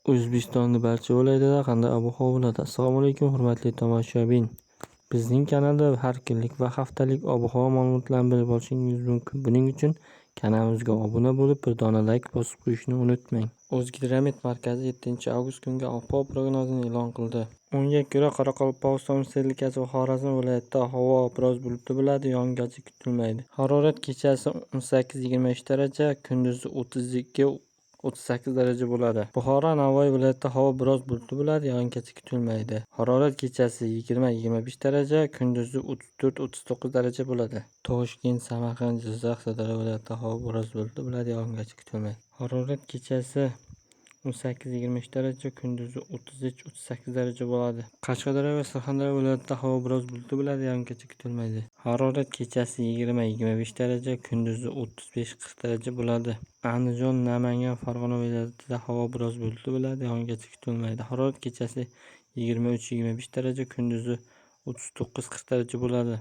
O'zbekistonning barcha viloyatlarida qanday ob-havo bo'ladi? Assalomu alaykum hurmatli tomoshabin. Bizning kanalda har kunlik va haftalik ob-havo ma'lumotlarini bilib olishingiz mumkin. Buning uchun kanalimizga obuna bo'lib, bir dona like bosib qo'yishni unutmang. O'zgidromet markazi 7-avgust kungi ob-havo prognozini e'lon qildi. Unga ko'ra, Qoraqalpog'iston Respublikasi va Xorazm viloyatida havo biroz bulutli bo'ladi, yog'ingarchilik kutilmaydi. Harorat kechasi 18-23 daraja, kunduzi 32-38 daraja bo'ladi. Buxoro, Navoiy viloyatida havo biroz bulutli bo'ladi, yog'ingarchilik kutilmaydi. Harorat kechasi 20-25 daraja, kunduzi 34-39 daraja bo'ladi. Toshkent, Samarqand, Jizzax, Sirdaryo viloyatida havo biroz bulutli bo'ladi, yog'ingarchilik kutilmaydi. Harorat kechasi 18-23 daraja, kunduzi 33-38 daraja bo'ladi. Qashqadaryo va Surxondaryo viloyatida havo biroz bulutli bo'ladi, yog'ingarchilik kutilmaydi. Harorat kechasi 20-25 daraja, kunduzi 35-40 daraja bo'ladi. Andijon, Namangan, Farg'ona viloyatida havo biroz bulutli bo'ladi, yog'ingarchilik kutilmaydi. Harorat kechasi 23-25 daraja, kunduzi 39-40 daraja bo'ladi.